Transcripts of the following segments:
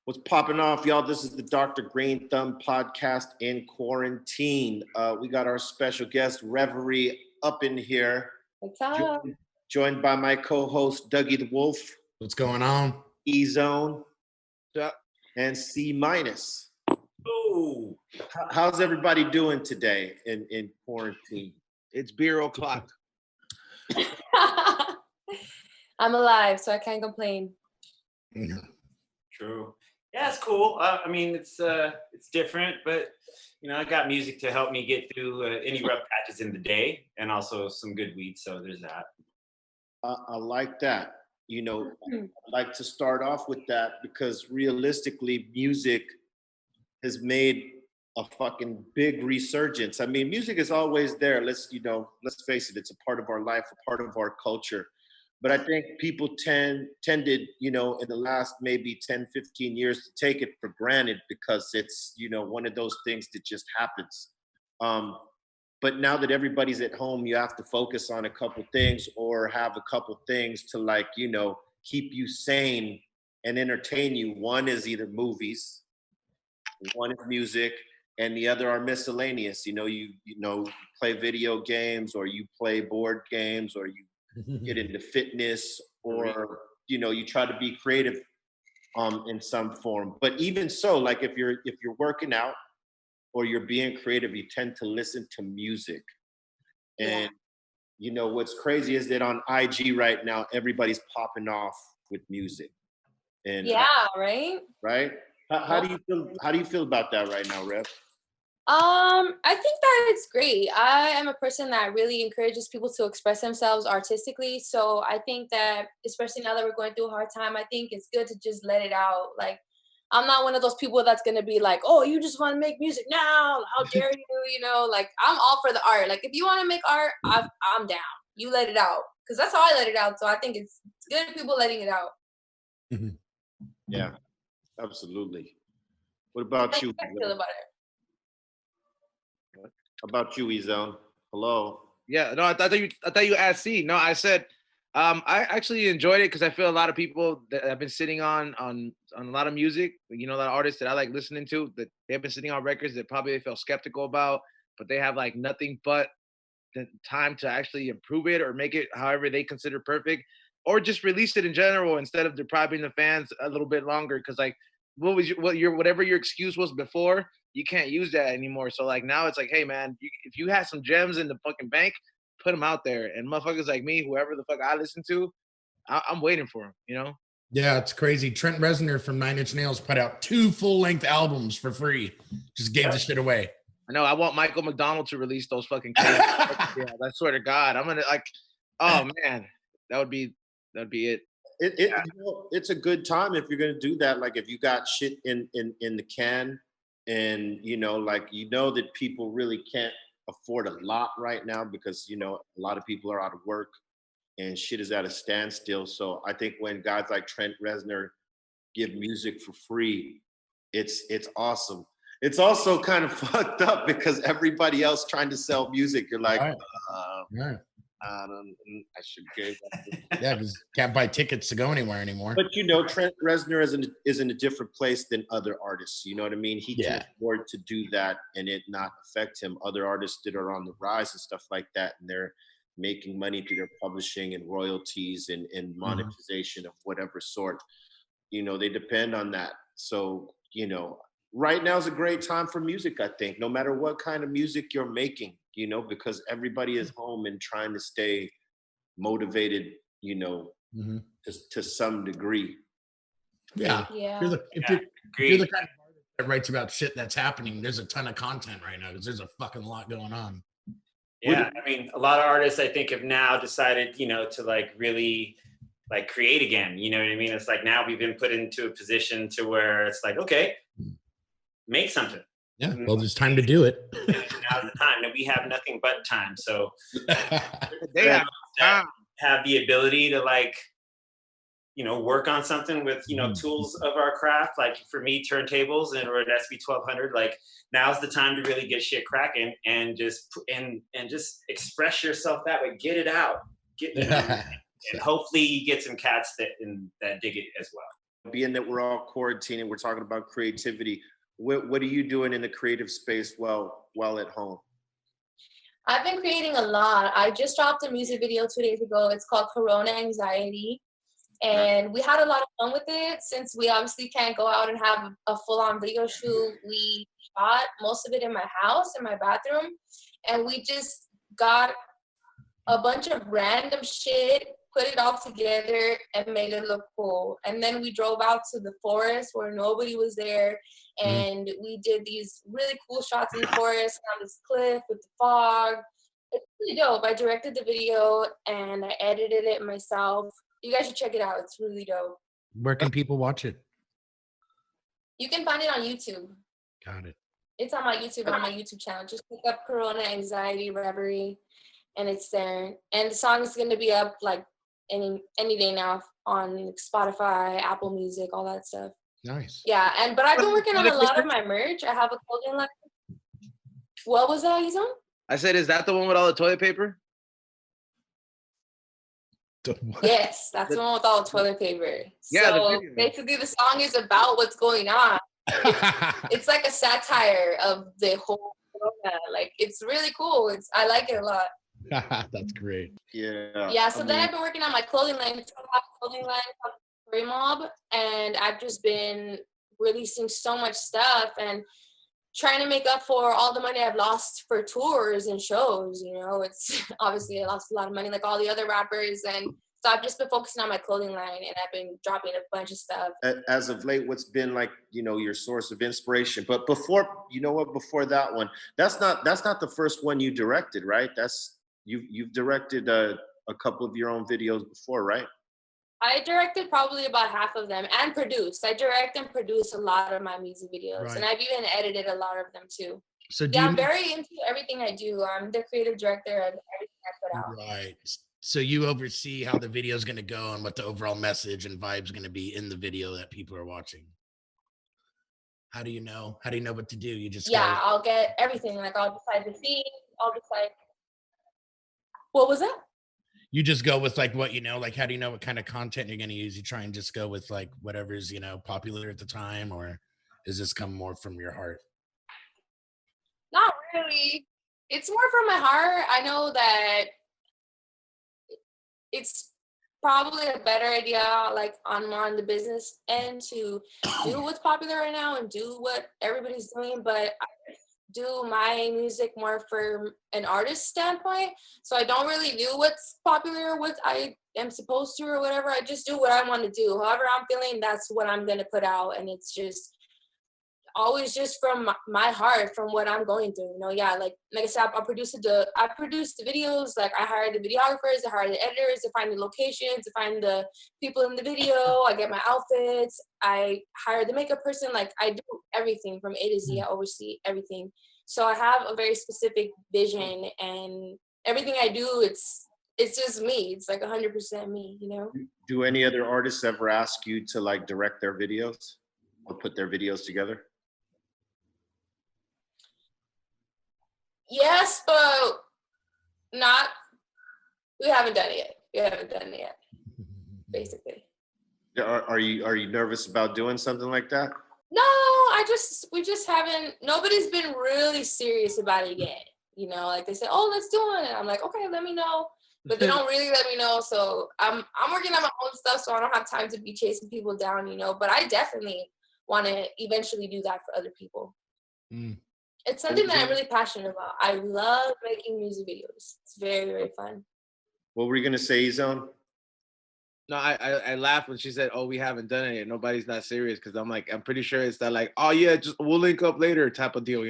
What's popping off, y'all? This is the Dr. Greenthumb Podcast in quarantine. We got our special guest, Reverie, up in here. What's up? Joined by my co-host, Dougie the Wolf. What's going on? E-Zone. And C-. Oh, How's everybody doing today in quarantine? it's beer o'clock. I'm alive, so I can't complain. True. Yeah, it's cool. I mean, it's different, but you know, I got music to help me get through any rough patches in the day, and also some good weed. So there's that. I like that. You know, I'd like to start off with that because realistically, music has made a fucking big resurgence. I mean, music is always there. Let's face it, it's a part of our life, a part of our culture. But I think people tended, in the last maybe 10, 15 years to take it for granted because it's, one of those things that just happens. But now that everybody's at home, you have to focus on a couple things or have a couple things to keep you sane and entertain you. One is either movies, one is music, and the other are miscellaneous. You play video games, or you play board games, or you get into fitness, or you try to be creative in some form. But even so, like if you're working out or you're being creative, you tend to listen to music. And what's crazy is that on IG right now, everybody's popping off with music. And right? How do you feel about that right now, Rev? I think that it's great. I am a person that really encourages people to express themselves artistically. So I think that, especially now that we're going through a hard time, I think it's good to just let it out. Like, I'm not one of those people that's going to be like, oh, you just want to make music now. How dare you? Like, I'm all for the art. Like, if you want to make art, I'm down. You let it out. Because that's how I let it out. So I think it's good people letting it out. Mm-hmm. Yeah, absolutely. What about you? How do you feel about it? About you, E-Zone? Hello. Yeah, no, I thought you asked C. No, I said I actually enjoyed it because I feel a lot of people that have been sitting on a lot of music, a lot of artists that I like listening to, that they've been sitting on records that probably they felt skeptical about, but they have like nothing but the time to actually improve it or make it however they consider perfect, or just release it in general instead of depriving the fans a little bit longer. Because like, whatever your excuse was before, you can't use that anymore. So like now it's like, hey man, if you had some gems in the fucking bank, put them out there. And motherfuckers like me, whoever the fuck I listen to, I'm waiting for them, Yeah, it's crazy. Trent Reznor from 9 Inch Nails put out 2 full-length albums for free. Just gave the shit away. I know. I want Michael McDonald to release those fucking kids. Yeah, I swear to God, I'm gonna oh man, that would be it. It's a good time if you're gonna do that. Like if you got shit in the can, and that people really can't afford a lot right now because a lot of people are out of work and shit is at a standstill. So I think when guys like Trent Reznor give music for free, it's awesome. It's also kind of fucked up because everybody else trying to sell music, you're like, I should give that. Yeah, because can't buy tickets to go anywhere anymore. But Trent Reznor is in a different place than other artists. You know what I mean? He can afford to do that and it not affect him. Other artists that are on the rise and stuff like that, and they're making money through their publishing and royalties and monetization of whatever sort. They depend on that. So, right now is a great time for music, I think, no matter what kind of music you're making, because everybody is home and trying to stay motivated, to some degree. Yeah. Yeah. If you're the kind of artist that writes about shit that's happening, there's a ton of content right now because there's a fucking lot going on. Yeah, I mean, a lot of artists, I think, have now decided, to like really like create again. You know what I mean? It's like now we've been put into a position to where it's like, okay, make something. Yeah, well, it's time to do it. Now's the time. And we have nothing but time. So they have the ability to like, work on something with, tools of our craft. Like for me, turntables or an SB 1200. Like now's the time to really get shit cracking and just express yourself that way. Get it out. And hopefully you get some cats that dig it as well. being that we're all quarantining, we're talking about creativity. What are you doing in the creative space while at home? I've been creating a lot. I just dropped a music video 2 days ago. It's called Corona Anxiety. And we had a lot of fun with it since we obviously can't go out and have a full-on video shoot. We shot most of it in my house, in my bathroom. And we just got a bunch of random shit, put it all together, and made it look cool. And then we drove out to the forest where nobody was there. And we did these really cool shots in the forest on this cliff with the fog. It's really dope. I directed the video and I edited it myself. You guys should check it out. It's really dope. Where can people watch it? You can find it on YouTube. Got it. It's on my YouTube channel. Just look up Corona Anxiety Reverie, and it's there. And the song is going to be up like any day now on Spotify, Apple Music, all that stuff. Nice. Yeah, but I've been working on a lot of my merch. I have a clothing line. What was that, Izon? I said, is that the one with all the toilet paper? Yes, that's the one with all the toilet paper. Yeah, so basically the song is about what's going on. It's like a satire of the whole corona. Like, it's really cool. I like it a lot. That's great. Yeah, so then I've been working on my clothing line. So I have a clothing line called Story Mob, and I've just been releasing so much stuff and trying to make up for all the money I've lost for tours and shows. You know, it's obviously I lost a lot of money like all the other rappers, and so I've just been focusing on my clothing line, and I've been dropping a bunch of stuff. As of late, what's been like, your source of inspiration? But before that one, that's not the first one you directed, right? You've directed a couple of your own videos before, right? I directed probably about half of them and produced. I direct and produce a lot of my music videos, right. And I've even edited a lot of them too. So I'm very into everything I do. I'm the creative director of everything I put out. Right. So you oversee how the video is going to go and what the overall message and vibe is going to be in the video that people are watching. How do you know what to do? You just I'll get everything. Like, I'll decide the theme. I'll decide. What was that? You just go with like what like how do you know what kind of content you're going to use? You try and just go with like whatever's popular at the time, or does this come more from your heart? Not really. It's more from my heart. I know that it's probably a better idea, like on the business end, to do what's popular right now and do what everybody's doing, but I do my music more from an artist standpoint. So I don't really do what's popular, what I am supposed to or whatever. I just do what I want to do. However I'm feeling, that's what I'm going to put out. And it's just always just from my heart, from what I'm going through, like I said, I produced the videos. Like, I hired the videographers, I hired the editors to find the locations, to find the people in the video. I get my outfits, I hire the makeup person. Like, I do everything from A to Z. I oversee everything. So I have a very specific vision, and everything I do, it's just me. It's like 100% me, Do any other artists ever ask you to like direct their videos or put their videos together? Yes, but we haven't done it yet. Basically. Are you nervous about doing something like that? No, we just haven't. Nobody's been really serious about it yet. Like, they say, "Oh, let's do it." And I'm like, "Okay, let me know." But they don't really let me know. So I'm working on my own stuff, so I don't have time to be chasing people down, But I definitely want to eventually do that for other people. It's something that I'm really passionate about. I love making music videos. It's very, very fun. What were you gonna say, Zone? No, I laughed when she said, "Oh, we haven't done it yet. Nobody's not serious," because I'm like, I'm pretty sure it's that like, "Oh yeah, just we'll link up later" type of deal,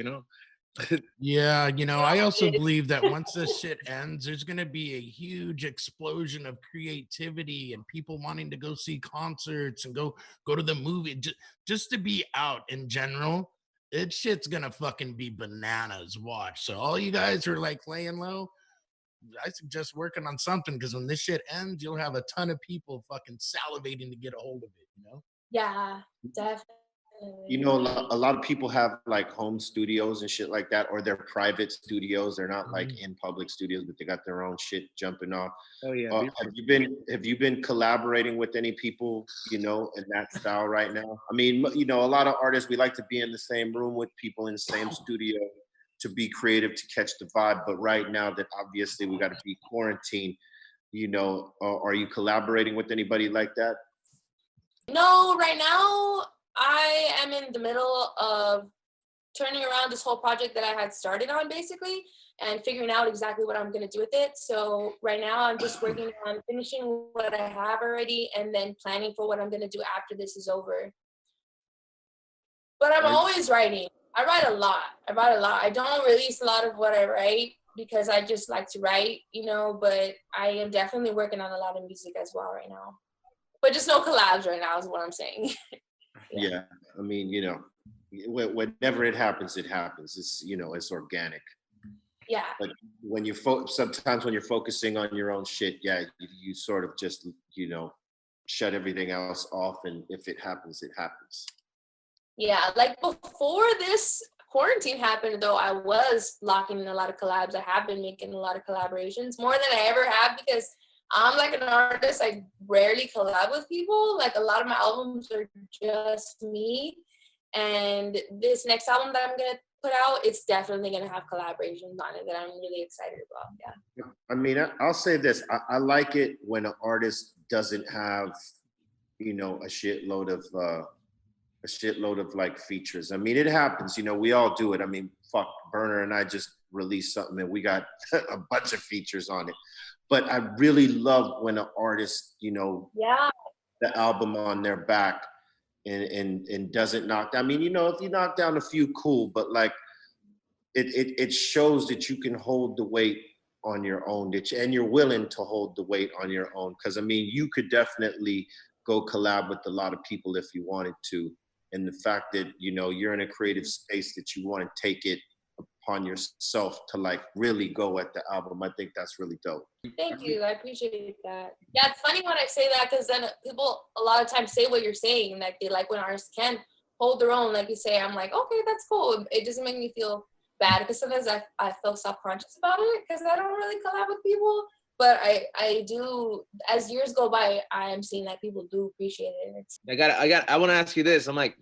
Yeah, I also believe that once this shit ends, there's going to be a huge explosion of creativity and people wanting to go see concerts and go to the movie, just to be out in general. It shit's going to fucking be bananas. Watch. So all you guys who are like laying low, I suggest working on something, because when this shit ends, you'll have a ton of people fucking salivating to get a hold of it, Yeah, definitely. You know, a lot of people have like home studios and shit like that, or they're private studios. They're not like in public studios, but they got their own shit jumping off. Oh yeah. Have you been collaborating with any people, you know, in that style right now? I mean, you know, a lot of artists, we like to be in the same room with people in the same studio to be creative, to catch the vibe. But right now that obviously we got to be quarantined, you know, are you collaborating with anybody like that? No, right now I am in the middle of turning around this whole project that I had started on, basically, and figuring out exactly what I'm going to do with it. So right now I'm just working on finishing what I have already and then planning for what I'm going to do after this is over. But I'm always writing. I write a lot. I don't release a lot of what I write because I just like to write, you know, but I am definitely working on a lot of music as well right now. But just no collabs right now is what I'm saying. Yeah. I mean, you know, whenever it happens, it happens. It's, you know, it's organic. Yeah. But when you sometimes when you're focusing on your own shit, yeah, you sort of just, you know, shut everything else off, and if it happens, it happens. Yeah, like before this quarantine happened, though, I was locking in a lot of collabs. I have been making a lot of collaborations, more than I ever have, because I'm like an artist. I rarely collab with people. Like a lot of my albums are just me. And this next album that I'm going to put out, it's definitely going to have collaborations on it that I'm really excited about. Yeah. I mean, I'll say this. I like it when an artist doesn't have, you know, a shitload of like features. I mean, it happens, you know, we all do it. I mean, fuck, Burner and I just released something and we got a bunch of features on it. But I really love when an artist, you know, the album on their back and doesn't knock. I mean, you know, if you knock down a few, cool, but like it shows that you can hold the weight on your own, and you're willing to hold the weight on your own. Because I mean, you could definitely go collab with a lot of people if you wanted to. And the fact that, you know, you're in a creative space that you want to take it upon yourself to like really go at the album, I think that's really dope. Thank you. I appreciate that. Yeah, it's funny when I say that, because then people a lot of times say what you're saying, like they like when artists can hold their own, like you say. I'm like, okay, that's cool. It doesn't make me feel bad, because sometimes I feel self-conscious about it because I don't really collab with people. But I do, as years go by, I am seeing that people do appreciate it. I want to ask you this. I'm like,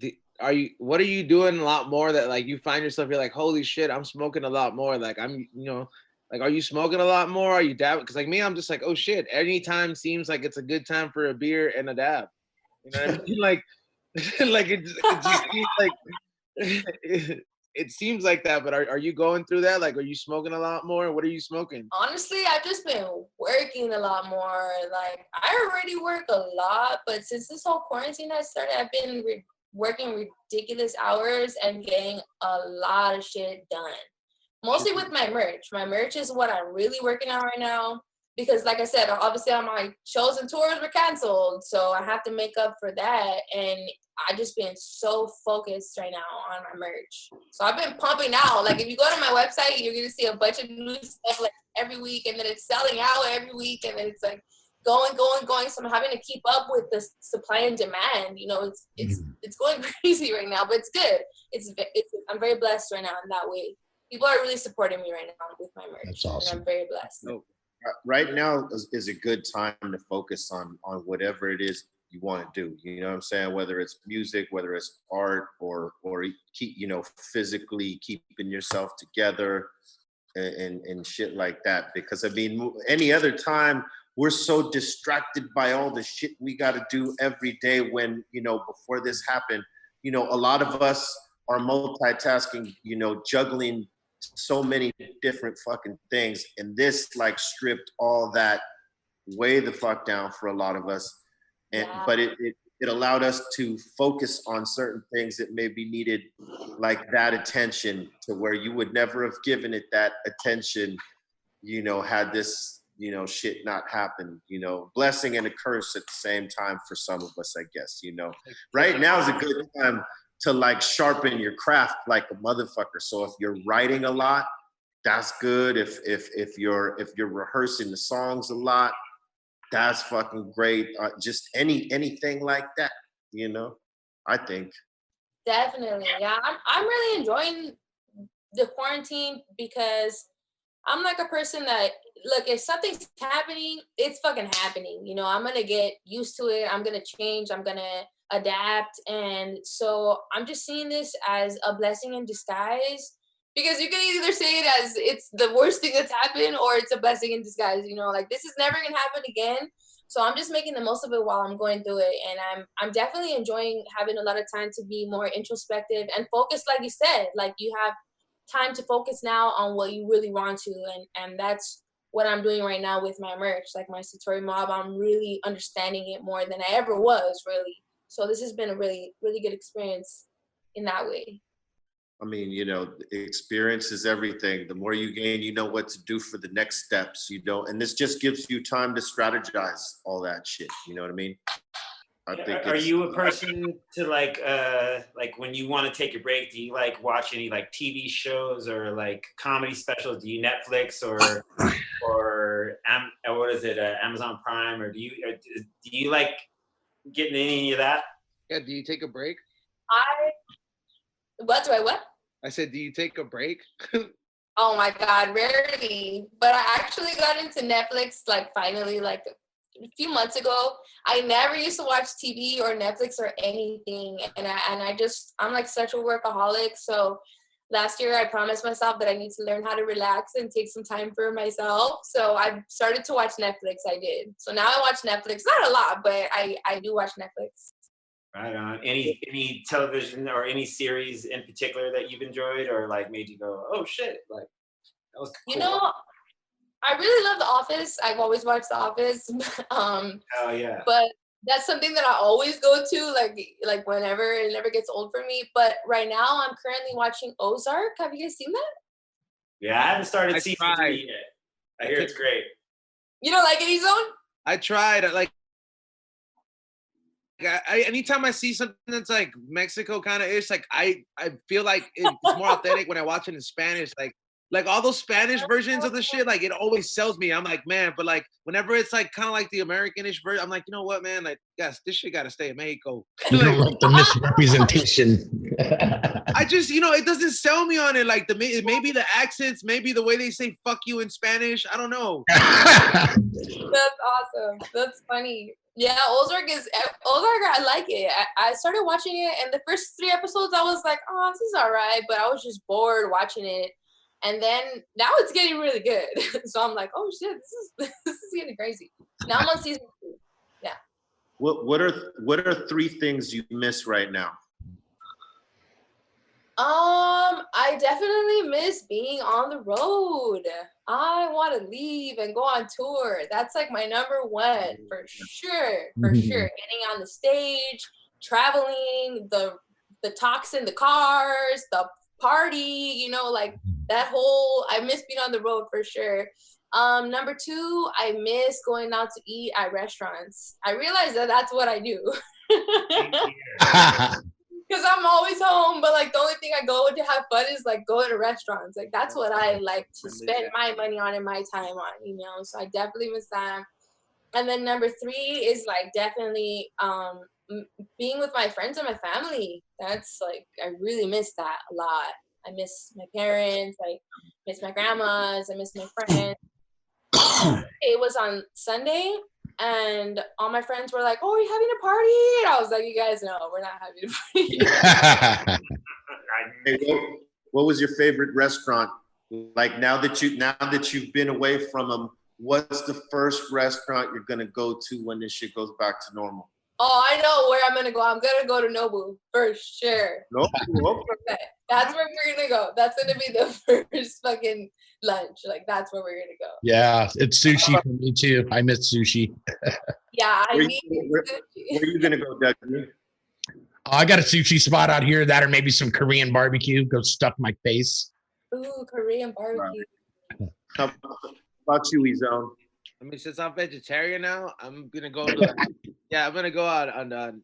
what are you doing a lot more that like you find yourself, you're like, holy shit, I'm smoking a lot more. Like I'm, you know, like, are you smoking a lot more? Are you dabbing? Because like me, I'm just like, oh shit, any time seems like it's a good time for a beer and a dab. You know what I mean? Like, like it just seems like it seems like that, but are you going through that? Like, are you smoking a lot more? What are you smoking? Honestly, I've just been working a lot more. Like, I already work a lot, but since this whole quarantine has started, I've been working ridiculous hours and getting a lot of shit done. Mostly with my merch. My merch is what I'm really working on right now. Because like I said, obviously all my shows and tours were canceled. So I have to make up for that. And I just been so focused right now on my merch. So I've been pumping out. Like if you go to my website, you're going to see a bunch of new stuff like every week. And then it's selling out every week. And then it's like going. So I'm having to keep up with the supply and demand. You know, it's going crazy right now, but it's good. I'm very blessed right now in that way. People are really supporting me right now with my merch. That's awesome. And I'm very blessed. Right now is a good time to focus on whatever it is you want to do. You know what I'm saying? Whether it's music, whether it's art, or keep, you know, physically keeping yourself together and shit like that. Because I mean, any other time we're so distracted by all the shit we got to do every day. When, you know, before this happened, you know, a lot of us are multitasking, you know, juggling so many different fucking things, and this like stripped all that way the fuck down for a lot of us. And but it allowed us to focus on certain things that maybe needed like that attention, to where you would never have given it that attention, you know, had this, you know, shit not happen. You know, blessing and a curse at the same time for some of us, I guess. You know, right now is a good time to like sharpen your craft like a motherfucker. So if you're writing a lot, that's good. If you're rehearsing the songs a lot, that's fucking great. Just anything like that, you know, I think. Definitely. Yeah, I'm really enjoying the quarantine because I'm like a person that, look, if something's happening, it's fucking happening. You know, I'm going to get used to it. I'm going to change. I'm going to adapt. And so I'm just seeing this as a blessing in disguise, because you can either say it as it's the worst thing that's happened or it's a blessing in disguise. You know, like this is never going to happen again. So I'm just making the most of it while I'm going through it. And I'm definitely enjoying having a lot of time to be more introspective and focused, like you said. Like, you have time to focus now on what you really want to, and that's what I'm doing right now with my merch, like my Satori mob. I'm really understanding it more than I ever was, really. So this has been a really, really good experience in that way. I mean, you know, experience is everything. The more you gain, you know what to do for the next steps, you know, and this just gives you time to strategize all that shit. You know what I mean? I think. Are you a person to like when you want to take a break, do you like watch any like TV shows or like comedy specials? Do you Netflix or what is it, Amazon Prime, or do you like getting any of that? Yeah, do you take a break? What? I said, do you take a break? Oh my God, rarely. But I actually got into Netflix, like, finally, like a few months ago. I never used to watch TV or Netflix or anything. And I'm like such a workaholic. So last year I promised myself that I need to learn how to relax and take some time for myself. So I started to watch Netflix. I did. So now I watch Netflix, not a lot, but I do watch Netflix. Right on. Any television or any series in particular that you've enjoyed or like made you go, oh shit, like that was cool? You know, I really love The Office. I've always watched The Office. Oh yeah. But that's something that I always go to, like whenever. It never gets old for me. But right now I'm currently watching Ozark. Have you guys seen that? Yeah, I haven't started season 3 yet. I hear it's great. You don't like it, Zone? I tried. I anytime I see something that's like Mexico kind of ish, like I feel like it's more authentic when I watch it in Spanish. Like all those Spanish versions of the shit, like it always sells me. I'm like, man, but like whenever it's like kind of like the American-ish version, I'm like, you know what, man? Like, yes, this shit gotta stay in Mexico. You don't like the misrepresentation. I just, you know, it doesn't sell me on it. Like maybe the accents, maybe the way they say "fuck you" in Spanish. I don't know. That's awesome. That's funny. Yeah, Ozark, I like it. I started watching it, and the first 3 episodes, I was like, oh, this is all right, but I was just bored watching it. And then now it's getting really good. So I'm like, oh shit, this is getting crazy. Now I'm on season 2. Yeah. What are 3 things you miss right now? I definitely miss being on the road. I want to leave and go on tour. That's like my number 1 for sure. For sure. Getting on the stage, traveling, the talks in the cars, the party, you know, like that whole, I miss being on the road for sure. Number 2, I miss going out to eat at restaurants. I realize that that's what I do. Because I'm always home, but like the only thing I go to have fun is like go to restaurants. Like that's what I like to spend my money on and my time on, you know. So I definitely miss that. And then number 3 is like definitely being with my friends and my family. That's like, I really miss that a lot. I miss my parents. I miss my grandmas. I miss my friends. It was on Sunday. And all my friends were like, oh, are you having a party? And I was like, you guys know, we're not having a party. Hey, what was your favorite restaurant? Like now that you've been away from them, what's the first restaurant you're going to go to when this shit goes back to normal? Oh, I know where I'm going to go. I'm going to go to Nobu for sure. Nobu? Okay. That's where we're going to go. That's going to be the first fucking lunch. Like, that's where we're going to go. Yeah, it's sushi for me too. I miss sushi. Yeah, I need sushi. Where are you going to go, Doug? I got a sushi spot out here, that or maybe some Korean barbecue. Go stuff my face. Ooh, Korean barbecue. How about you, Ezone? I mean, since I'm vegetarian now, I'm gonna go. I'm gonna go out on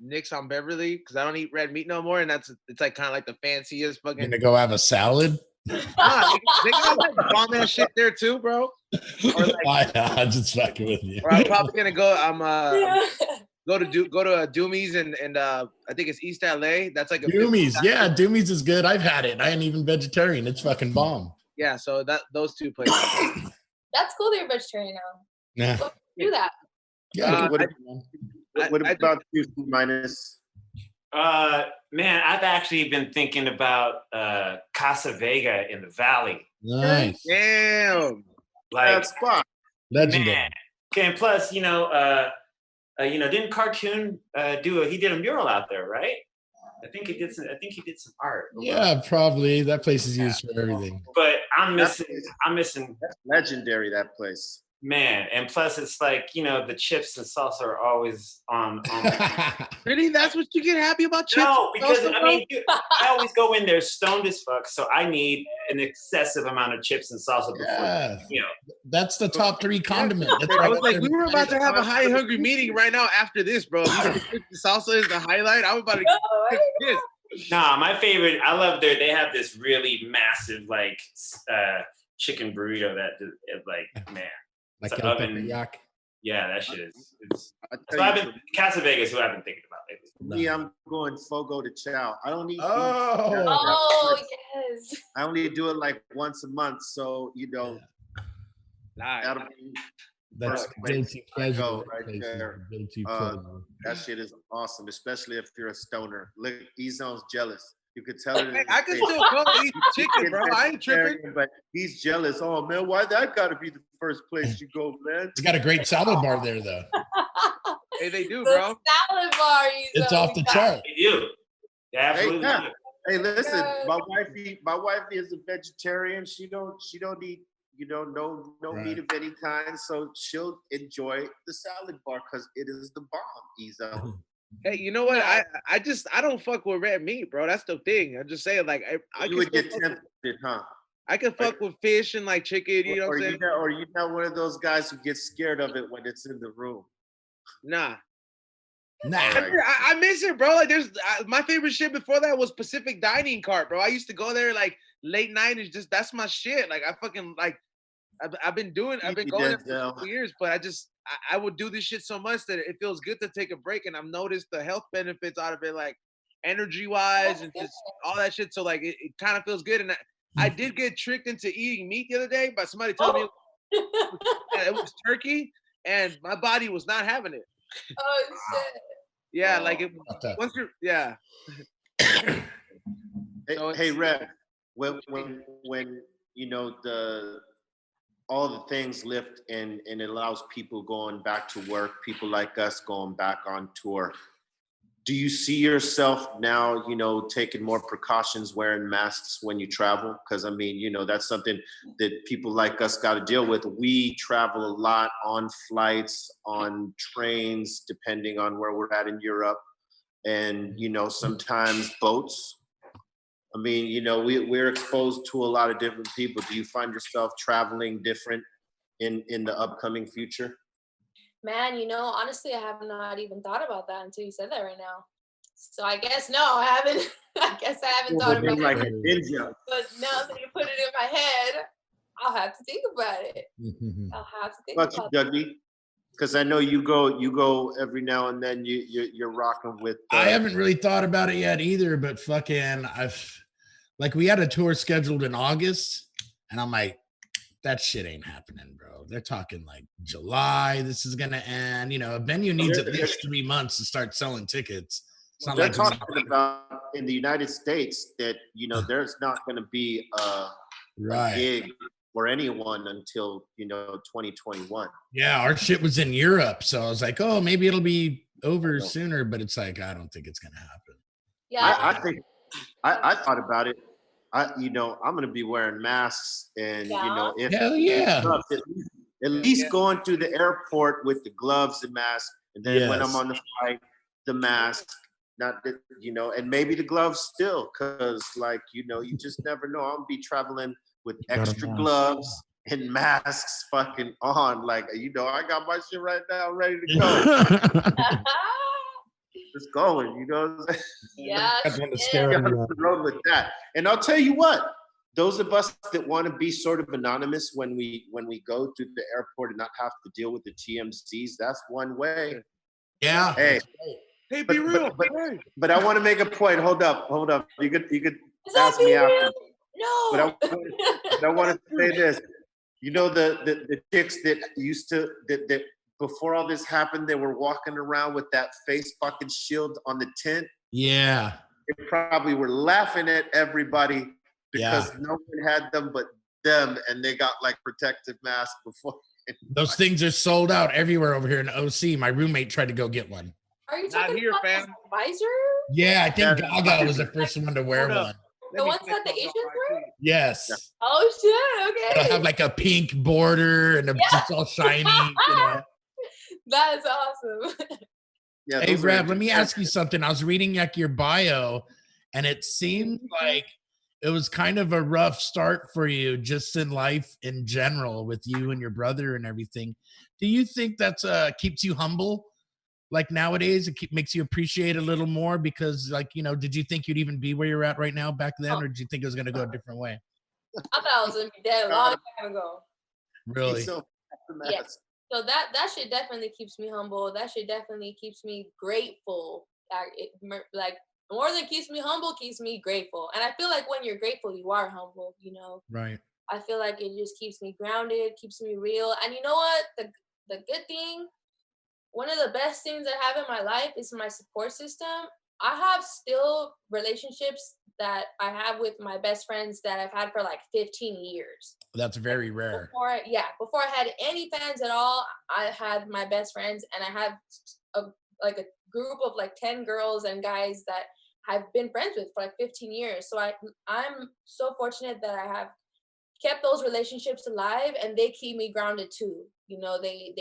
Nick's on Beverly, because I don't eat red meat no more, and it's like kind of like the fanciest fucking. Gonna go have a salad? They can like bomb that shit there too, bro. Or like, I'm just fucking with you. Or I'm probably gonna go. go to Doomy's and I think it's East LA. That's like a Doomy's. Yeah, Doomy's is good. I've had it. I ain't even vegetarian. It's fucking bomb. Yeah, so those two places. That's cool that you're vegetarian now. Yeah. Well, do that. Yeah. What about you, minus? Man, I've actually been thinking about Casa Vega in the Valley. Nice. Damn. Like That spot. Legendary. man. Okay, and plus, didn't Cartoon he did a mural out there, right? I think he did some art. Yeah, probably. That place is used for everything. But I'm missing That's legendary, that place. man, and plus it's like, the chips and salsa are always on Really? That's what you get happy about chips? No, because salsa, I mean, I always go in there stoned as fuck, so I need an excessive amount of chips and salsa before, Yeah. That's the top 3 condiment. That's I right was up like, there we were about to have a high hungry meeting right now after this, bro. You said chips and salsa is the highlight. I'm about to get this. Nah, my favorite, I love they have this really massive like chicken burrito that man. Like It's El oven. Tepeyac. Yeah, that shit is. I So tell I've you, been Casa Vega is who I've been thinking about lately. me, I'm going fogo de chao. I don't need. Oh, yes. I only do it like once a month, so that'll be That's first guilty place I pleasure. go right places, there. guilty Uh, pleasure. That shit is awesome, especially if you're a stoner. Look, E-Zone's jealous. You could tell it. in his I can face. still go eat chicken, bro. I ain't tripping. But he's jealous. Oh man, why that got to be the first place you go, man? It's got a great salad bar there, though. Hey, they do, The bro. salad bar. It's off the chart. They do. They absolutely yeah. do. Hey, listen, Yeah. my wife is a vegetarian. She don't eat, no Right. meat of any kind. So she'll enjoy the salad bar because it is the bomb, E-Zone. Hey, you know what? Yeah. I don't fuck with red meat, bro. That's the thing. I'm just saying, like, I You can would still get fuck with- tempted, huh? I can fuck with fish and like chicken. You know what I'm saying? Or you not one of those guys who gets scared of it when it's in the room. Nah. Nah. Right. I miss it, bro. Like, my favorite shit before that was Pacific Dining Cart, bro. I used to go there like late night. It's just that's my shit. Like, I fucking like. I've been going there for a couple years, but I would do this shit so much that it feels good to take a break, and I've noticed the health benefits out of it, like energy wise and just all that shit. So like it kind of feels good, and I did get tricked into eating meat the other day by somebody telling me it was turkey, and my body was not having it. Oh, shit. Yeah, like it. Fuck that. Once you're, yeah. Hey, Rev, when all the things lift and it allows people going back to work, people like us going back on tour. Do you see yourself now, taking more precautions, wearing masks when you travel? Because I mean, that's something that people like us got to deal with. We travel a lot on flights, on trains, depending on where we're at in Europe, and sometimes boats. I mean, we're exposed to a lot of different people. Do you find yourself traveling different in the upcoming future? Man, honestly, I have not even thought about that until you said that right now. So I guess no, I haven't. I guess I haven't thought about Like it. a ninja. But now that you put it in my head, I'll have to think about it. I'll have to think What about about it. you, Dougie? Because I know you go every now and then. You're rocking with. I haven't really thought about it yet either, but fucking, we had a tour scheduled in August, and I'm like, that shit ain't happening, bro. They're talking like July. This is gonna end. A venue needs at least 3 months to start selling tickets. It's not They're like talking about in the United States that there's not going to be a gig for anyone until 2021. Yeah, our shit was in Europe, so I was like, oh, maybe it'll be over sooner, but it's like I don't think it's gonna happen. Yeah. I think I thought about it. I'm going to be wearing masks, and if Hell yeah. at least going through the airport with the gloves and mask, and then when I'm on the flight, the mask. Not that, and maybe the gloves still, because you just never know. I'm gonna be traveling with extra gloves and masks fucking on. Like, I got my shit right now ready to go. It's going, Yeah. That's one to scare everyone. on the road with that. And I'll tell you what, those of us that want to be sort of anonymous when we go through the airport and not have to deal with the TMCs, that's one way. Yeah. Hey, Hey, be real. but I want to make a point. Hold up. You could Is that ask me after. real? No. But I want to say this. You know the chicks that used to that before all this happened, they were walking around with that face fucking shield on the tent. Yeah. They probably were laughing at everybody because no one had them but them, and they got like protective masks before. Those things are sold out everywhere over here in OC. My roommate tried to go get one. Are you Not talking here, about fam. the visor? Yeah, I think Gaga was the first one to wear Hold up. one. The ones that the Asians wear? Yes. Oh shit! It'll Okay. have like a pink border and it's all shiny. You know? That is awesome. Yeah, Hey, those are Rev, let me ask you something. I was reading like your bio, and it seemed like it was kind of a rough start for you just in life in general with you and your brother and everything. Do you think that's keeps you humble? Like nowadays, it makes you appreciate a little more because, like, you know, did you think you'd even be where you're at right now back then, or did you think it was going to go a different way? I thought I was gonna be dead a long time ago. Really? Yeah. So that shit definitely keeps me humble. That shit definitely keeps me grateful. Like more than keeps me humble, keeps me grateful. And I feel like when you're grateful, you are humble. You know. Right. I feel like it just keeps me grounded, keeps me real. And you know what? The good thing, one of the best things I have in my life is my support system. I have still relationships that I have with my best friends that I've had for like 15 years. That's very rare. Before I had any fans at all, I had my best friends, and I have a group of like 10 girls and guys that I've been friends with for like 15 years. So I'm so fortunate that I have kept those relationships alive, and they keep me grounded too. You know, they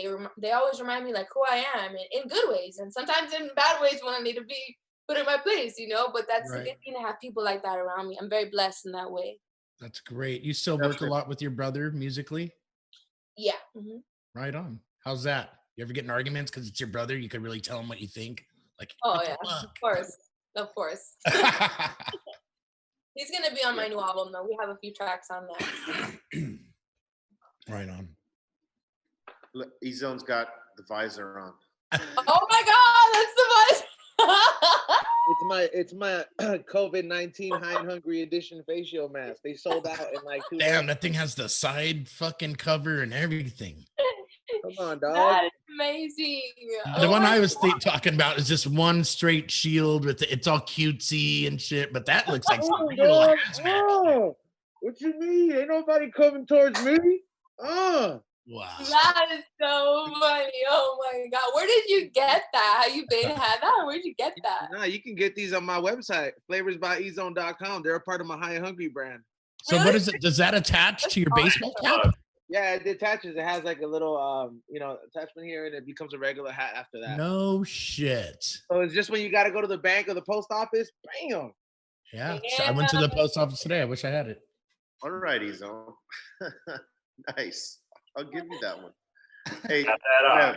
always remind me like who I am, and in good ways, and sometimes in bad ways when I need to be put in my place, you know, but that's a good thing to have people like that around me. I'm very blessed in that way. That's great. You still work a lot with your brother musically? Yeah. Mm-hmm. Right on. How's that? You ever get in arguments because it's your brother? You could really tell him what you think. Like, oh yeah, of course. He's gonna be on my new album though. We have a few tracks on there. Right on. Look, E-Zone's got the visor on. Oh my God, that's the visor. It's my COVID-19 High and Hungry edition face shield mask. They sold out in like 2 Damn, that thing has the side fucking cover and everything. Come on, dog. That is amazing. The one I was talking about is just one straight shield with it's all cutesy and shit, but that looks like some real hazmat. What you mean? Ain't nobody coming towards me. Wow. That is so funny. Oh my God. Where did you get that? Have you been had that? Where'd you get that? Nah, you can get these on my website, flavorsbyezone.com. They're a part of my High and Hungry brand. So Really? what is it? Does that attach to your baseball cap? Yeah, it attaches. It has like a little attachment here, and it becomes a regular hat after that. No shit. So it's just when you got to go to the bank or the post office, bam. Yeah. So I went to the post office today. I wish I had it. All right, E-Zone. Nice. I'll give you that one. Hey, Cut that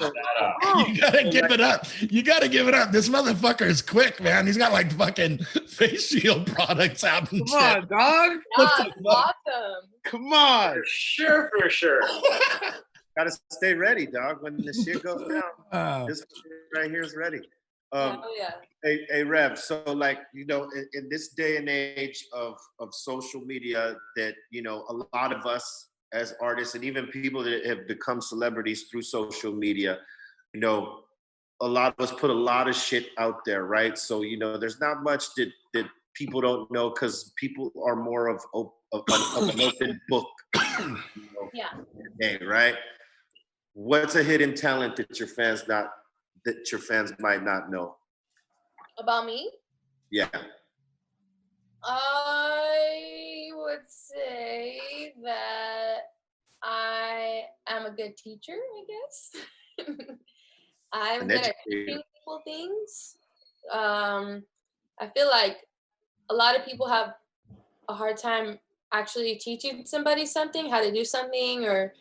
off. You gotta give it up. You gotta give it up. This motherfucker is quick, man. He's got like fucking face shield products out and Come on, dog. That's awesome. Come on. For sure. gotta stay ready, dog. When the shit goes down, this right here is ready. Yeah. Hey, Rev. So, like, you know, in this day and age of social media, that, you know, a lot of us as artists and even people that have become celebrities through social media, you know, a lot of us put a lot of shit out there, right? So, you know, there's not much that people don't know because people are more of an open book. You know, Yeah. today, right? What's a hidden talent that your fans might not know? About me? Yeah. I would say that I am a good teacher, I guess. I'm good at teaching people things. I feel like a lot of people have a hard time actually teaching somebody something, how to do something or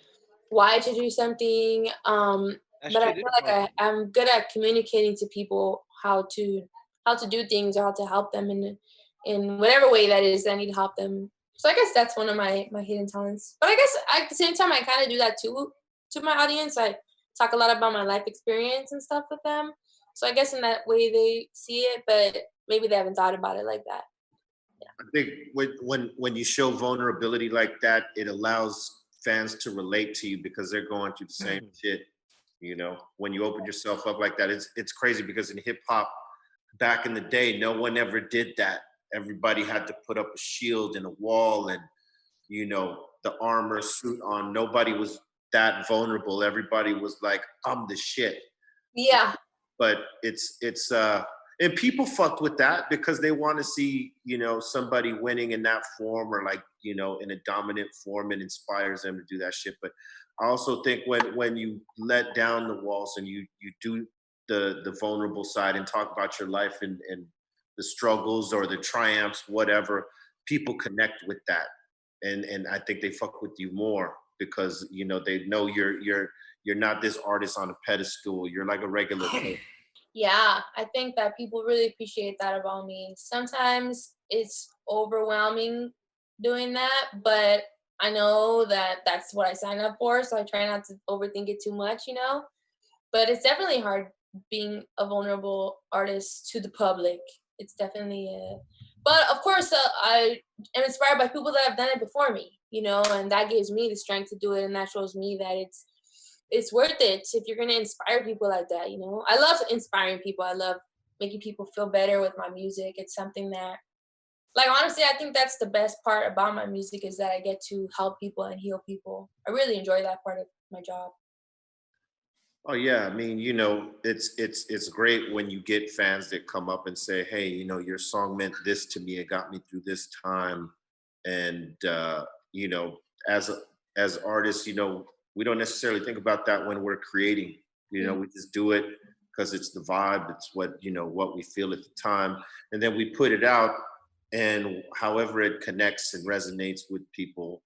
why to do something. But I feel like I'm good at communicating to people how to do things or how to help them in whatever way that is that I need to help them. So I guess that's one of my hidden talents. But I guess at the same time, I kind of do that too to my audience. I talk a lot about my life experience and stuff with them. So I guess in that way they see it, but maybe they haven't thought about it like that. Yeah. I think when you show vulnerability like that, it allows fans to relate to you because they're going through the same shit. You know, when you open yourself up like that, it's crazy because in hip hop back in the day, no one ever did that. Everybody had to put up a shield and a wall and, you know, the armor suit on. Nobody was that vulnerable. Everybody was like, I'm the shit. Yeah. But it's and people fucked with that because they want to see, you know, somebody winning in that form or like, you know, in a dominant form. It inspires them to do that shit. But I also think when you let down the walls and you do the vulnerable side and talk about your life and the struggles or the triumphs, whatever, people connect with that. And I think they fuck with you more because, you know, they know you're not this artist on a pedestal. You're like a regular kid. Yeah, I think that people really appreciate that about me. Sometimes it's overwhelming doing that, but I know that that's what I signed up for, so I try not to overthink it too much, you know? But it's definitely hard being a vulnerable artist to the public. It's definitely but of course, I am inspired by people that have done it before me, you know, and that gives me the strength to do it, and that shows me that it's worth it if you're going to inspire people like that, you know. I love inspiring people. I love making people feel better with my music. It's something that, like, honestly, I think that's the best part about my music is that I get to help people and heal people. I really enjoy that part of my job. Oh yeah, I mean, you know, it's great when you get fans that come up and say, "Hey, you know, your song meant this to me. It got me through this time." And you know, as artists, you know, we don't necessarily think about that when we're creating. You know, we just do it because it's the vibe. It's what, you know, what we feel at the time, and then we put it out. And however it connects and resonates with people,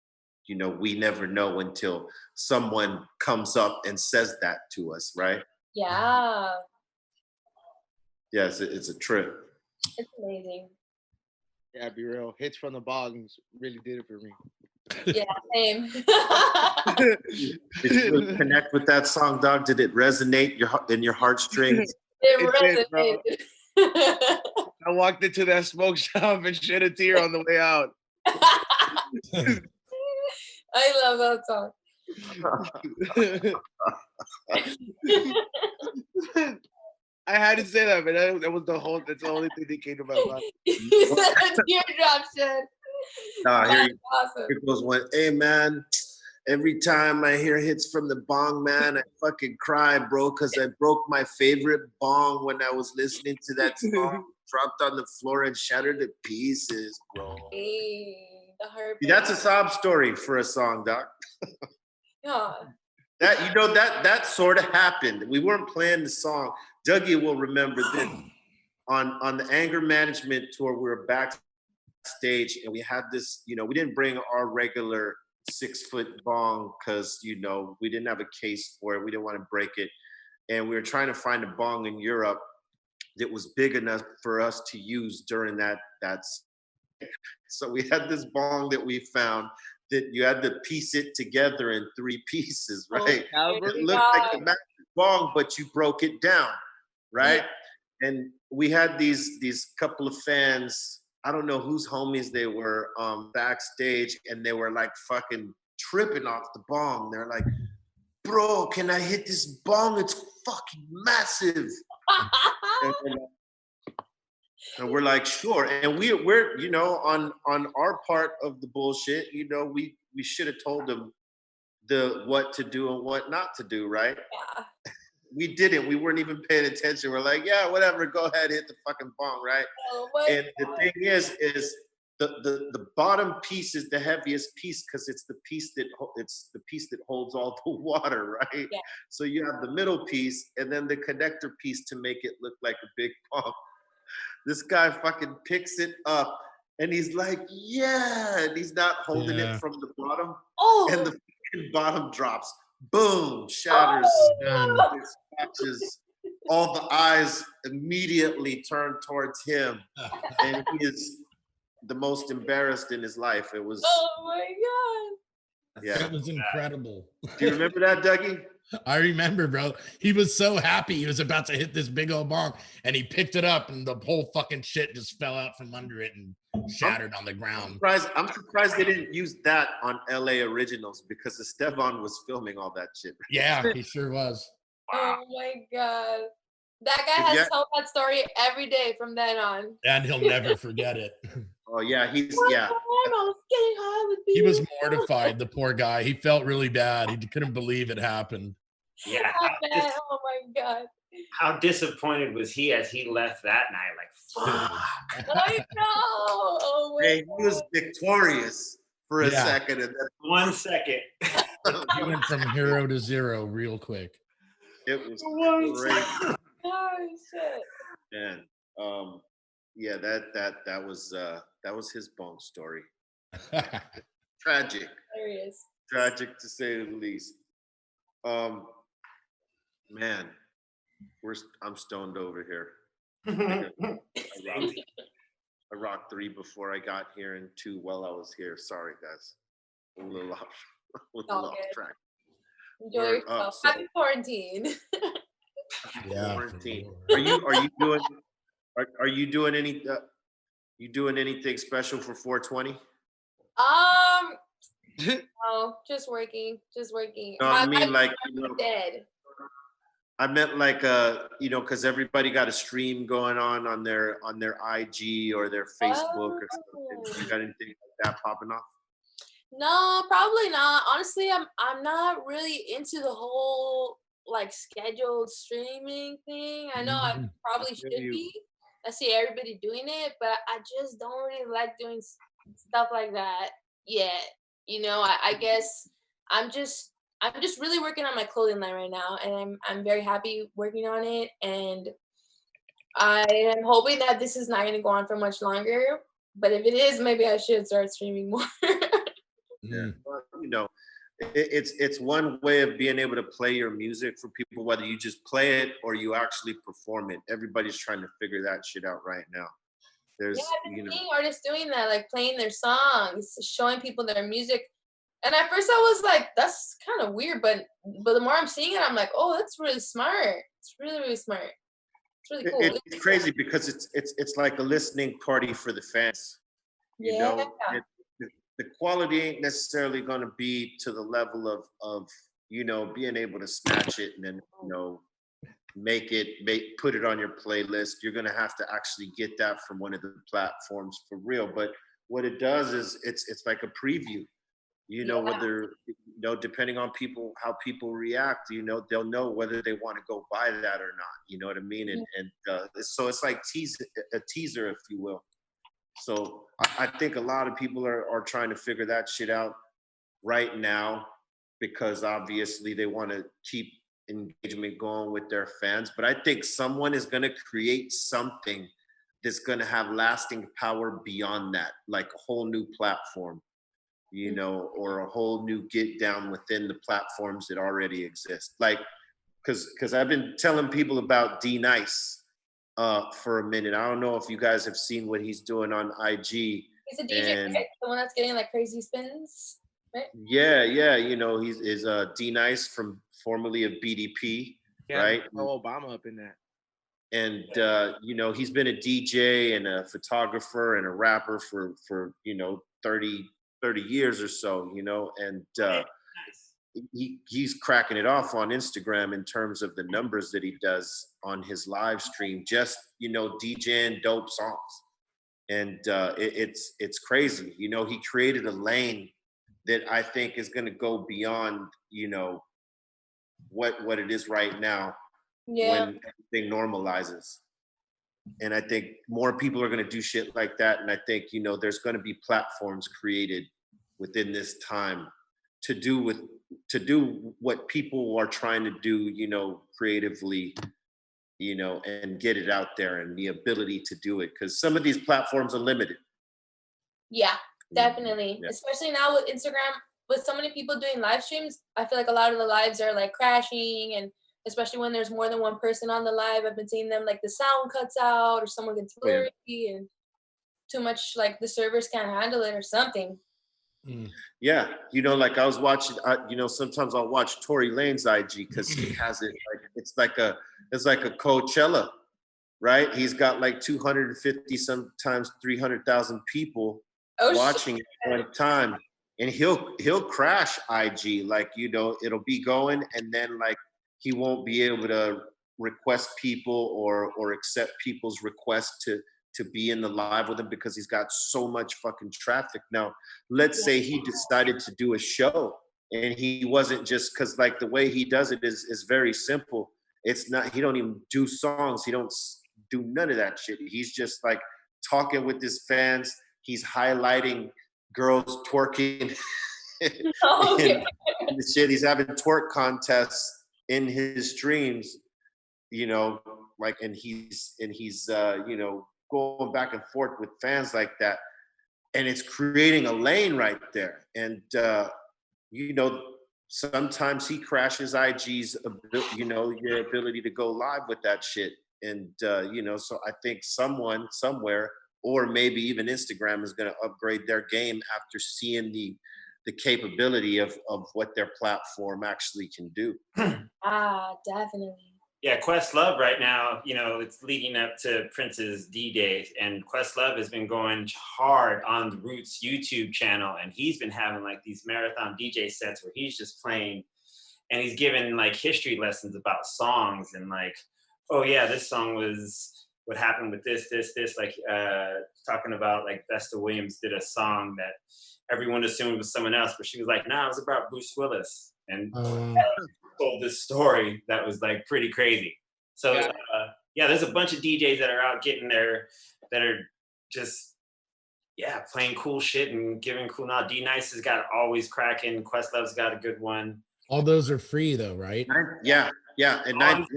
you know, we never know until someone comes up and says that to us, right? Yeah. Yes, it's a trip. It's amazing. Yeah, be real. Hits from the Bongs really did it for me. Yeah, same. Did you really connect with that song, dog? Did it resonate in your heartstrings? It resonated. I walked into that smoke shop and shed a tear on the way out. I love that song. I had to say that, but that was that's the only thing that came to my mind. You said a teardrop shed. Nah, That's awesome. Here goes one. Hey man, every time I hear hits from the bong, man, I fucking cry, bro, because I broke my favorite bong when I was listening to that song. Dropped on the floor and shattered to pieces, bro. Hey, the heart. That's a sob story for a song, doc. Yeah. That, you know, that sort of happened. We weren't playing the song. Dougie will remember this. On the anger management tour, we were backstage and we had this, you know, we didn't bring our regular 6-foot bong because, you know, we didn't have a case for it. We didn't want to break it. And we were trying to find a bong in Europe that was big enough for us to use during that. So we had this bong that we found that you had to piece it together in 3 pieces, right? Oh, it looked like a massive bong, but you broke it down, right? Yeah. And we had these couple of fans, I don't know whose homies they were, backstage, and they were like fucking tripping off the bong. They're like, bro, can I hit this bong? It's fucking massive. And we're like, sure. And we're you know, on our part of the bullshit, you know, we should have told them what to do and what not to do, right? Yeah. We didn't. We weren't even paying attention. We're like, yeah, whatever, go ahead, hit the fucking bong, right? Oh, and the thing is the bottom piece is the heaviest piece because it's the piece that holds all the water, right? Yeah. So you have the middle piece and then the connector piece to make it look like a big bong. This guy fucking picks it up and he's like, yeah, and he's not holding it from the bottom. Oh. And the bottom drops, boom, shatters, scratches. All the eyes immediately turn towards him, and he is the most embarrassed in his life. It was. Oh my god! Yeah, that was incredible. Do you remember that, Dougie? I remember, bro. He was so happy. He was about to hit this big old bong, and he picked it up, and the whole fucking shit just fell out from under it and shattered on the ground. I'm surprised they didn't use that on LA Originals because Esteban was filming all that shit. Yeah, he sure was. Oh my god. That guy has told that story every day from then on. And he'll never forget it. Oh yeah, I was getting high with He people. was mortified, the poor guy. He felt really bad. He couldn't believe it happened. Yeah. Oh my god. How disappointed was he as he left that night? Like, fuck. I know. Oh my He was victorious for a second. And then 1 second. He went from hero to zero real quick. It was great. Oh shit. Man, yeah, that was his Bong Story. Tragic. Hilarious. Tragic to say the least. Man, I'm stoned over here. I rocked 3 before I got here and 2 while I was here. Sorry, guys. A little off track. Enjoy yourself. Happy quarantine. Yeah. Quarantine. Are you doing anything special for 420? No, just working. No, I mean like dead. I meant like because everybody got a stream going on their IG or their Facebook or something. You got anything like that popping off? No, probably not. Honestly, I'm not really into the whole like scheduled streaming thing. I know I probably should be. I see everybody doing it, but I just don't really like doing stuff like that yet. You know, I guess I'm just really working on my clothing line right now, and I'm very happy working on it. And I am hoping that this is not going to go on for much longer. But if it is, maybe I should start streaming more. Yeah, well, it's one way of being able to play your music for people, whether you just play it or you actually perform it. Everybody's trying to figure that shit out right now. There's I've been seeing artists doing that, like playing their songs, showing people their music. And at first I was like, that's kind of weird, but the more I'm seeing it, I'm like, oh, that's really smart. It's really, really smart. It's really cool. It's crazy because it's like a listening party for the fans. You know, the quality ain't necessarily going to be to the level of being able to snatch it and then put it on your playlist. You're going to have to actually get that from one of the platforms for real. But what it does is it's like a preview. Whether depending on how people react, they'll know whether they want to go buy that or not. You know what I mean? And so it's like a teaser, if you will. So I think a lot of people are trying to figure that shit out right now because obviously they want to keep engagement going with their fans. But I think someone is going to create something that's going to have lasting power beyond that, like a whole new platform, or a whole new get down within the platforms that already exist. Like, because I've been telling people about D-Nice for a minute. I don't know if you guys have seen what he's doing on IG. He's a DJ, right? The one that's getting like crazy spins, right? Yeah. He's D-Nice formerly of BDP, right? Obama up in that. And he's been a DJ and a photographer and a rapper for 30 years or so, and he's cracking it off on Instagram in terms of the numbers that he does on his live stream, just DJing dope songs. And it's crazy. He created a lane that I think is going to go beyond what it is right now when everything normalizes. And I think more people are going to do shit like that. And I think, there's going to be platforms created within this time to do what people are trying to do, creatively, and get it out there and the ability to do it. Because some of these platforms are limited. Yeah, definitely. Yeah. Especially now with Instagram, with so many people doing live streams, I feel like a lot of the lives are like crashing, and especially when there's more than one person on the live, I've been seeing them like the sound cuts out or someone gets blurry and too much, like the servers can't handle it or something. Yeah, you know, like I was watching, you know, sometimes I'll watch Tory Lanez IG because he has it like it's like a Coachella, right? He's got like 250, sometimes 300,000 people watching it at one time, and he'll crash IG, like, you know, it'll be going, and then like he won't be able to request people or accept people's requests to be in the live with him because he's got so much fucking traffic. Now, let's say he decided to do a show and he wasn't just because like the way he does it is very simple. It's not, he don't even do songs. He don't do none of that shit. He's just like talking with his fans. He's highlighting girls twerking and the shit. He's having twerk contests in his streams, you know, like, and he's you know, going back and forth with fans like that, and it's creating a lane right there. And you know, sometimes he crashes IG's, you know, your ability to go live with that shit. And you know, so I think someone somewhere, or maybe even Instagram, is going to upgrade their game after seeing the capability of what their platform actually can do. Definitely. Yeah, Questlove right now, you know, it's leading up to Prince's D-Day, and Questlove has been going hard on the Roots YouTube channel, and he's been having like these marathon DJ sets where he's just playing, and he's giving like history lessons about songs, and like, oh yeah, this song was what happened with this, like talking about like Vesta Williams did a song that everyone assumed was someone else, but she was like, nah, it was about Bruce Willis. And told this story that was like pretty crazy. So yeah, there's a bunch of DJs that are out getting there that are just playing cool shit and giving cool. Now D-Nice has got Always Cracking. Questlove's got a good one. All those are free though, right? Yeah, and Ninth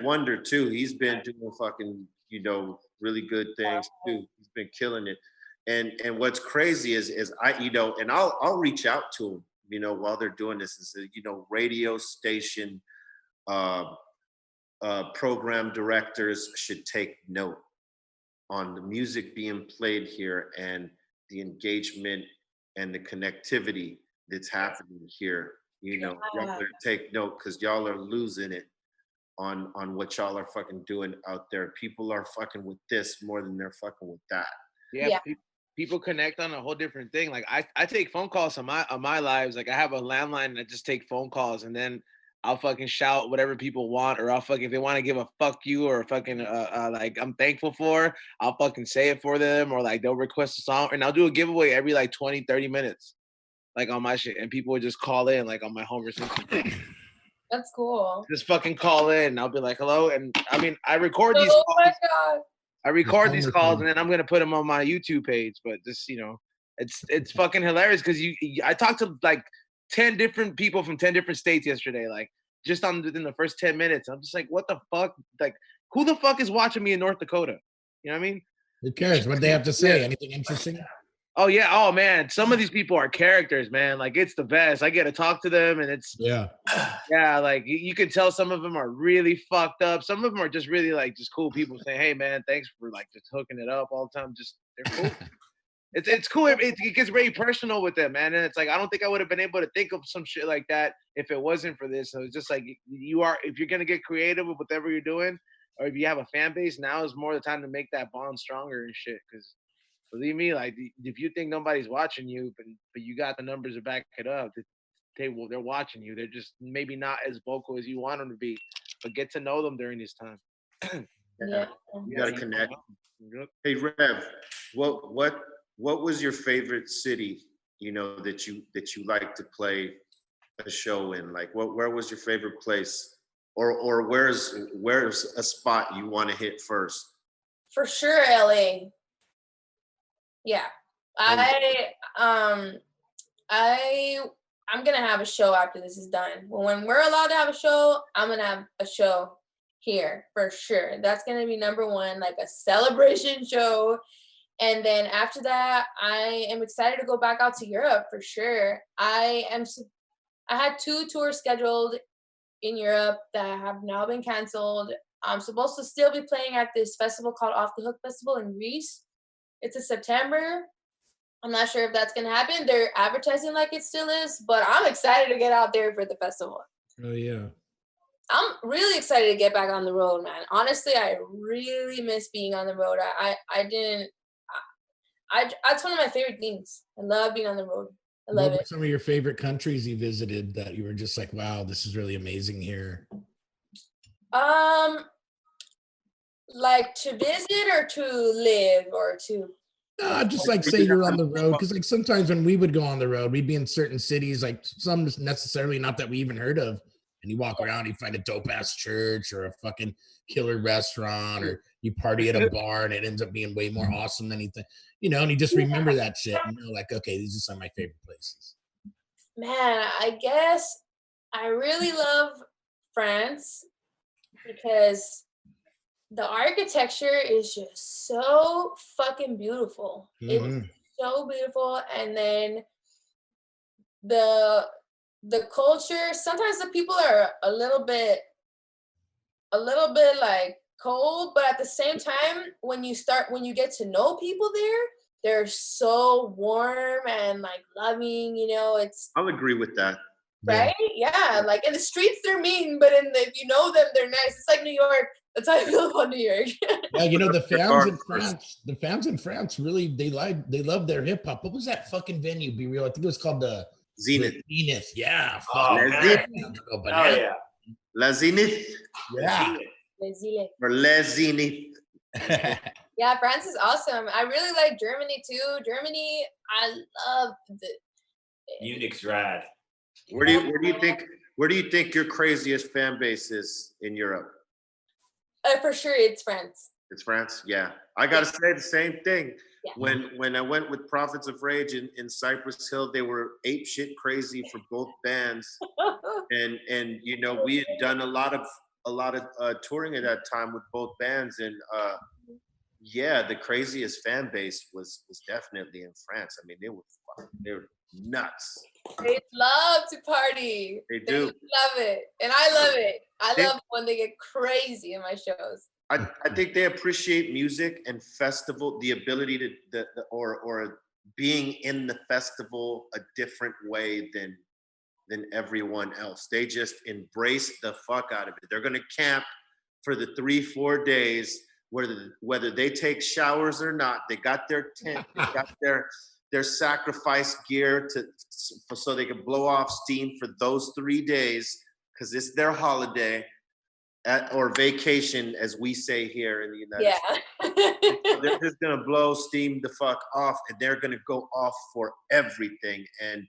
Wonder too. He's been doing fucking, you know, really good things too. He's been killing it. And what's crazy is I, you know, and I'll reach out to him, you know, while they're doing this, is that, you know, radio station program directors should take note on the music being played here and the engagement and the connectivity that's happening here. You know, y'all better take note because y'all are losing it on what y'all are fucking doing out there. People are fucking with this more than they're fucking with that. Yeah. People connect on a whole different thing. Like I take phone calls on my lives. Like I have a landline and I just take phone calls, and then I'll fucking shout whatever people want, or I'll fucking, if they want to give a fuck you or a fucking like I'm thankful for, I'll fucking say it for them, or like they'll request a song, and I'll do a giveaway every like 20-30 minutes, like on my shit, and people would just call in like on my Homer Simpson. That's cool. Just fucking call in, and I'll be like, hello, and I mean I record these. Oh my god. I record these calls and then I'm gonna put them on my YouTube page. But just, you know, it's fucking hilarious because I talked to like 10 different people from 10 different states yesterday, like just within the first 10 minutes. I'm just like, what the fuck? Like, who the fuck is watching me in North Dakota? You know what I mean? Who cares what they have to say? Anything interesting? Oh yeah. Oh man, some of these people are characters, man. Like it's the best. I get to talk to them, and it's like you can tell some of them are really fucked up. Some of them are just really like just cool people saying, "Hey man, thanks for like just hooking it up all the time." Just they're cool. It's cool. It gets very personal with them, man. And it's like I don't think I would have been able to think of some shit like that if it wasn't for this. So it's just like if you're gonna get creative with whatever you're doing, or if you have a fan base, now is more the time to make that bond stronger and shit. Because believe me, like if you think nobody's watching you, but you got the numbers to back it up, they're watching you. They're just maybe not as vocal as you want them to be, but get to know them during this time. You gotta connect. Hey Rev, what was your favorite city, you know, that you like to play a show in? Like where was your favorite place? Or where's a spot you want to hit first? For sure, LA. Yeah. I'm gonna have a show after this is done. When we're allowed to have a show, I'm gonna have a show here for sure. That's gonna be number one, like a celebration show. And then after that, I am excited to go back out to Europe for sure. I had 2 tours scheduled in Europe that have now been canceled. I'm supposed to still be playing at this festival called Off the Hook Festival in Greece. It's in September. I'm not sure if that's gonna happen. They're advertising like it still is, but I'm excited to get out there for the festival. Oh yeah. I'm really excited to get back on the road, man. Honestly, I really miss being on the road. That's one of my favorite things. I love being on the road. I love What were it. some of your favorite countries you visited that you were just like, wow, this is really amazing here? Like to visit or to live or to. Just like say you're on the road, because like sometimes when we would go on the road, we'd be in certain cities, like some necessarily not that we even heard of, and you walk around, you find a dope ass church or a fucking killer restaurant, or you party at a bar and it ends up being way more awesome than anything, and you just remember that shit and you're like, okay, these are some of my favorite places. Man, I guess I really love France because the architecture is just so fucking beautiful. It's so beautiful. And then the culture, sometimes the people are a little bit like cold, but at the same time, when you get to know people there, they're so warm and like loving, I'll agree with that. Right? Yeah. Like in the streets they're mean, but if you know them, they're nice. It's like New York. That's how I feel about New York. Yeah, the fans in France really they love their hip hop. What was that fucking venue? Be real. I think it was called the Zenith. Zenith. Yeah. Oh yeah. La Zenith. Yeah. Or Les Zenith. Yeah, France is awesome. I really like Germany too. Germany, I love Munich's rad. Where do you think your craziest fan base is in Europe? For sure, it's France. It's France, yeah. I gotta say the same thing. Yeah. When I went with Prophets of Rage in Cypress Hill, they were ape shit crazy for both bands, and we had done a lot of touring at that time with both bands, and yeah, the craziest fan base was definitely in France. I mean, they were nuts. They love to party. They do. Love it. And I love it. I love when they get crazy in my shows. I think they appreciate music and festival, the ability to or being in the festival a different way than everyone else. They just embrace the fuck out of it. They're gonna camp for the 3-4 days, whether they take showers or not. They got their tent, they got their sacrifice gear so they can blow off steam for those 3 days, because it's their holiday or vacation, as we say here in the United States. They're just gonna blow steam the fuck off, and they're gonna go off for everything. And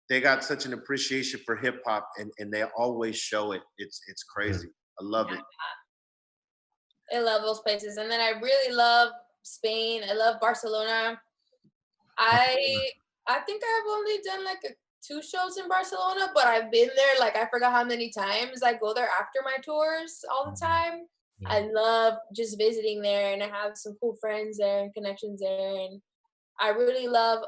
they got such an appreciation for hip hop, and they always show it. It's crazy. I love it. I love those places. And then I really love Spain. I love Barcelona. I think I've only done like 2 shows in Barcelona, but I've been there like I forgot how many times. I go there after my tours all the time. Yeah. I love just visiting there, and I have some cool friends there and connections there. And I really love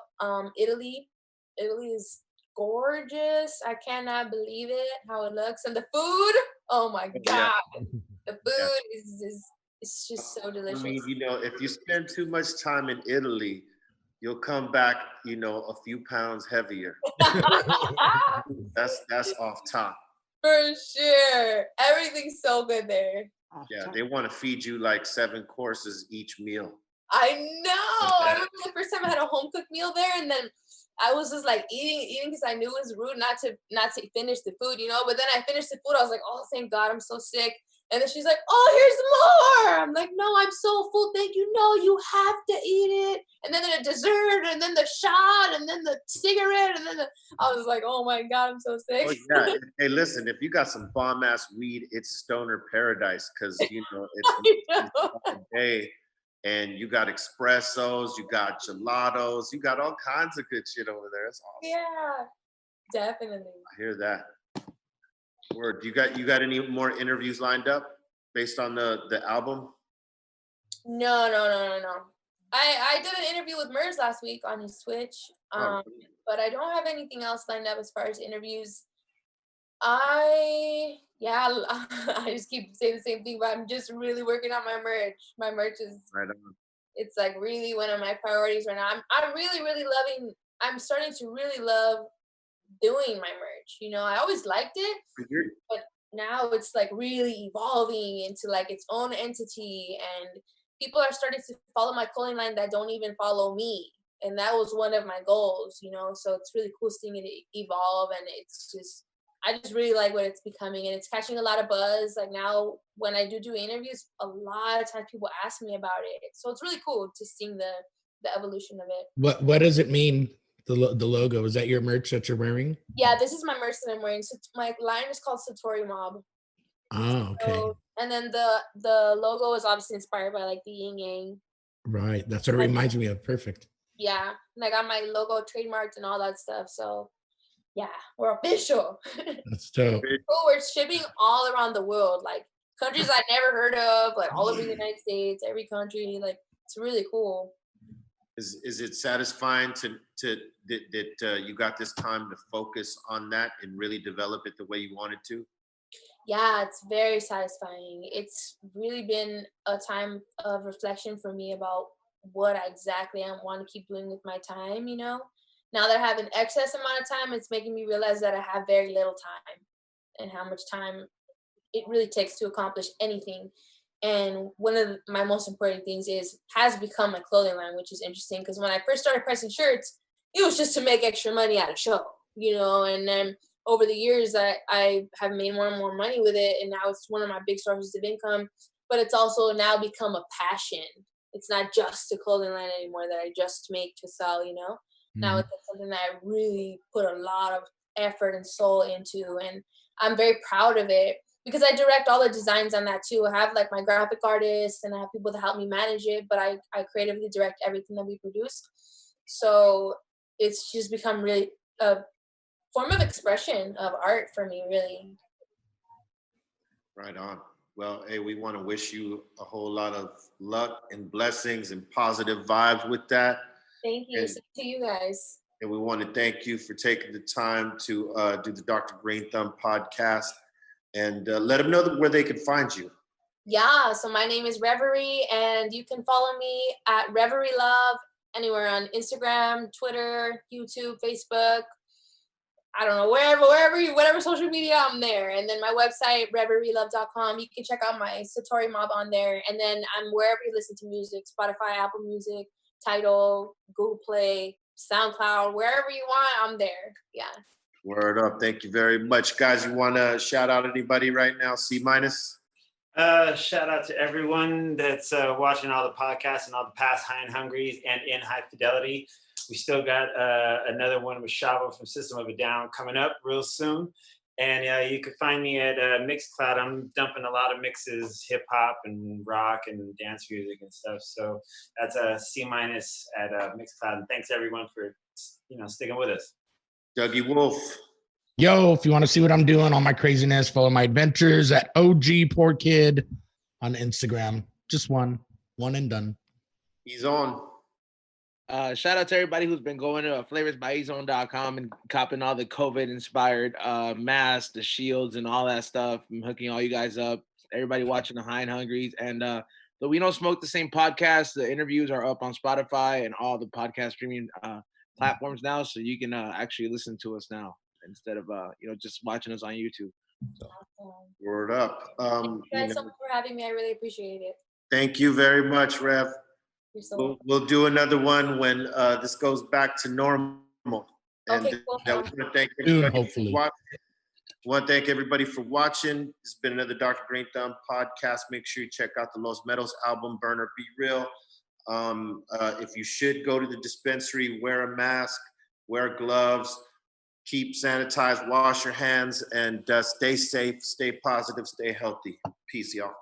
Italy. Italy is gorgeous. I cannot believe it, how it looks. And the food, oh my God. The food is it's just so delicious. I mean, if you spend too much time in Italy, you'll come back, a few pounds heavier. That's off top. For sure. Everything's so good there. Yeah, they want to feed you like 7 courses each meal. I know. I remember the first time I had a home cooked meal there, and then I was just like eating because I knew it was rude not to finish the food, But then I finished the food. I was like, oh, thank God, I'm so sick. And then she's like, oh, here's more. I'm like, no, I'm so full. Thank you. No, you have to eat it. And then the dessert, and then the shot, and then the cigarette, and then I was like, oh my God, I'm so sick. Oh, yeah. Hey, listen, if you got some bomb ass weed, it's stoner paradise, because it's a day, and you got espressos, you got gelatos, you got all kinds of good shit over there. It's awesome. Yeah, definitely. I hear that. Word. You got any more interviews lined up based on the album? No. I did an interview with Murs last week on his Twitch, but I don't have anything else lined up as far as interviews. I just keep saying the same thing, but I'm just really working on my merch. My merch is right on. It's like really one of my priorities right now. I'm really, really loving, I'm starting to really love doing my merch. You know, I always liked it, but now it's like really evolving into like its own entity, and people are starting to follow my clothing line that don't even follow me. And that was one of my goals, you know, so it's really cool seeing it evolve, and it's just, I just really like what it's becoming, and it's catching a lot of buzz. Like now when I do interviews, a lot of times people ask me about it. So it's really cool to seeing the evolution of it. What does it mean? The logo, is that your merch that you're wearing? Yeah, this is my merch that I'm wearing. So my line is called Satori Mob. Oh, okay. So, and then the logo is obviously inspired by like the yin yang. Right, that's what it reminds me of. Perfect. Yeah, and I got my logo trademarked and all that stuff. So yeah, we're official. That's dope. Oh, we're shipping all around the world, like countries I never heard of, like all over the United States, every country. Like it's really cool. Is it satisfying that you got this time to focus on that and really develop it the way you wanted to? Yeah, it's very satisfying. It's really been a time of reflection for me about what exactly I want to keep doing with my time, you know? Now that I have an excess amount of time, it's making me realize that I have very little time and how much time it really takes to accomplish anything. And one of my most important things has become my clothing line, which is interesting because when I first started pressing shirts, it was just to make extra money at a show, you know, and then over the years I have made more and more money with it, and now it's one of my big sources of income, but it's also now become a passion. It's not just a clothing line anymore that I just make to sell, you know. Now it's something that I really put a lot of effort and soul into, and I'm very proud of it because I direct all the designs on that too. I have like my graphic artists and I have people to help me manage it, but I creatively direct everything that we produce. So it's just become really a form of expression of art for me, really. Right on. Well, hey, we want to wish you a whole lot of luck and blessings and positive vibes with that. Thank you. Same to you guys. And we want to thank you for taking the time to do the Dr. Greenthumb podcast, and let them know where they can find you. Yeah, so my name is Reverie, and you can follow me at Reverie Love anywhere on Instagram, Twitter, YouTube, Facebook. I don't know, whatever social media, I'm there. And then my website, reverielove.com. You can check out my Satori Mob on there. And then I'm wherever you listen to music, Spotify, Apple Music, Tidal, Google Play, SoundCloud, wherever you want, I'm there. Yeah. Word up. Thank you very much. Guys, you want to shout out anybody right now? C-? Shout out to everyone that's watching all the podcasts and all the past High and Hungries and in High Fidelity. We still got another one with Shavo from System of a Down coming up real soon. And you can find me at Mixcloud. I'm dumping a lot of mixes, hip hop and rock and dance music and stuff. So that's a C- at Mixcloud. And thanks everyone for sticking with us. Dougie Wolf. Yo, if you want to see what I'm doing, all my craziness, follow my adventures at OG Poor Kid on Instagram. Just one and done. He's on. Shout out to everybody who's been going to flavorsbyezone.com and copping all the COVID-inspired masks, the shields, and all that stuff. I'm hooking all you guys up. Everybody watching the High and Hungries. And the We Don't Smoke the Same podcast, the interviews are up on Spotify and all the podcast streaming platforms now, so you can actually listen to us now instead of just watching us on YouTube. So. Word up. Thank you guys so much for having me. I really appreciate it. Thank you very much, Rev. We'll do another one when this goes back to normal. And okay, cool. I want to thank everybody for watching. I want to thank everybody for watching. It's been another Dr. Greenthumb podcast. Make sure you check out the Los Meadows album, Burner Be Real. If you should go to the dispensary, wear a mask, wear gloves, keep sanitized, wash your hands, and stay safe, stay positive, stay healthy. Peace, y'all.